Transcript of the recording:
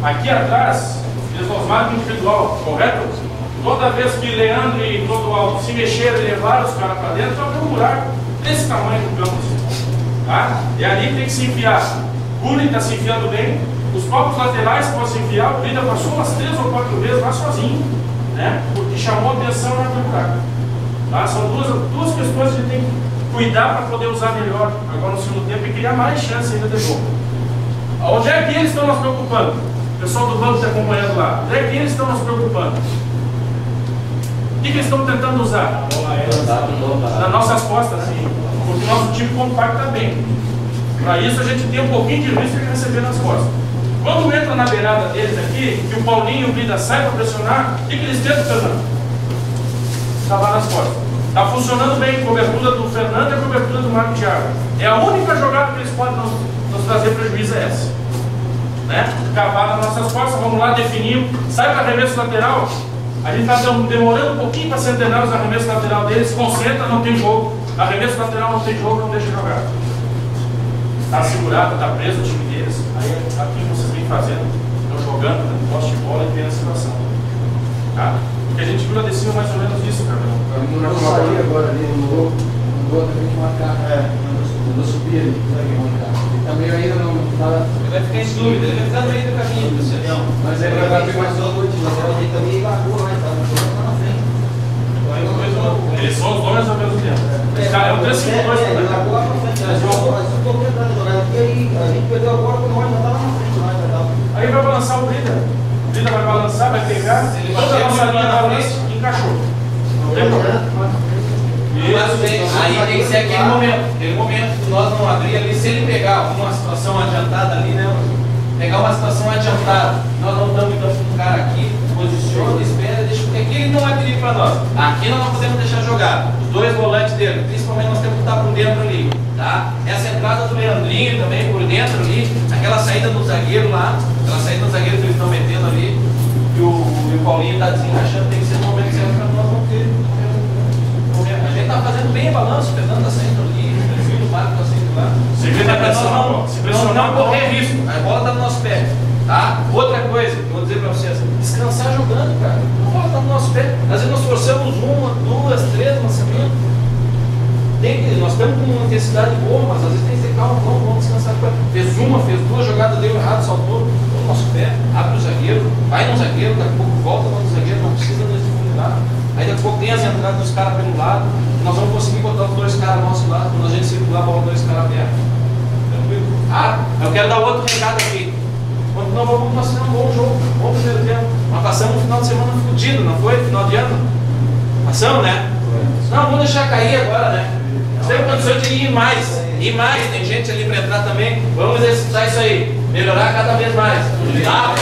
Aqui atrás, eles nos marcam individual, correto? Toda vez que Leandro e Clodoaldo se mexeram e levaram os caras para dentro, vai ter um buraco desse tamanho no campo. Tá? E ali tem que se enfiar. O Guri está se enfiando bem. Os próprios laterais podem se enfiar. O Brida passou umas 3 ou 4 vezes lá sozinho, né? Porque chamou a atenção naquele buraco. Tá? São duas questões que a gente tem que cuidar para poder usar melhor agora no segundo tempo e criar mais chance ainda de jogo. Onde é que eles estão nos preocupando? O pessoal do banco está acompanhando lá. Onde é que eles estão nos preocupando? O que eles estão tentando usar? Nas nossas costas, sim. Porque o nosso time compacta bem. Para isso a gente tem um pouquinho de risco de receber nas costas. Quando entra na beirada deles aqui, que o Paulinho e o Brida saem para pressionar, o que eles tentam, Fernando? Cavar nas costas. Está funcionando bem a cobertura do Fernando e a cobertura do Marco Thiago. É a única jogada que eles podem nos trazer prejuízo é essa. Né? Cavar nas nossas costas, vamos lá, definir. Sai para arremesso lateral. A gente está demorando um pouquinho para centenar os arremessos lateral deles. Concentra, não tem jogo. Arremesso lateral não tem jogo, não deixa jogar. Está segurado, está preso o time deles. Aí aqui vocês vêm fazendo, estão jogando, né? Poste de bola e tem a situação. Tá? Porque a gente viu a descida mais ou menos isso, cara. Eu saí agora ali, mudou também de marcar. Mandou subir ali, ele tá meio ainda não tá. Ele vai ficar em dúvida, ele vai ficar no meio do caminho, Luciano. Mas ele vai abrir mais uma noite, ele também largou lá, tá na frente. Eles são os dois ao mesmo tempo. Cara, é um 3-5-2 também. Ele largou lá pra frente, mas eu tô tentando jogar aqui, aí a gente perdeu a bola quando o Rony já tava na frente lá, tá? Aí vai balançar o Brida. O Brida vai balançar, vai pegar, toda a nossa linha na frente encaixou. Não tem problema. Aí tem que ser aquele momento que nós não abrir ali, se ele pegar uma situação adiantada ali, né? Pegar uma situação adiantada, nós não estamos então com um cara aqui, posiciona, espera, deixa, porque aqui ele não é perigo para nós. Aqui nós não podemos deixar jogar. Os dois volantes dele, principalmente nós temos que estar por dentro ali, tá? Essa entrada do Leandrinho também por dentro ali, aquela saída do zagueiro lá, aquela saída do zagueiro que eles estão metendo ali, e o Paulinho está desencaixando, tem que ser no momento certo para nós não ter. A gente está fazendo bem o balanço, o Fernando está saindo ali, o Marco está saindo lá. Se pressionar, não correr risco, a bola está no nosso pé. Tá? Outra coisa que eu vou dizer para vocês, descansar jogando, cara. A bola está no nosso pé. Às vezes nós forçamos 1, 2, 3 lançamentos. Nós estamos com uma intensidade boa, mas às vezes tem que ter calma, vamos descansar. Fez 2 jogadas, deu errado, saltou no nosso pé, abre o zagueiro, vai no zagueiro, daqui a pouco volta no zagueiro, não precisa nos dificultar. Aí daqui a pouco tem as entradas dos caras pelo lado, nós vamos conseguir botar os 2 caras ao nosso lado, quando a gente circular, bola 2 caras abertos. Tranquilo? Eu quero dar outro recado aqui. Quando nós vamos passar um bom jogo, bom primeiro tempo. Nós passamos um final de semana fudido, não foi? Final de ano? Passamos, né? Não, vamos deixar cair agora, né? Nós temos condições de ir mais. Ir mais, tem gente ali para entrar também. Vamos exercitar isso aí. Melhorar cada vez mais. Tá?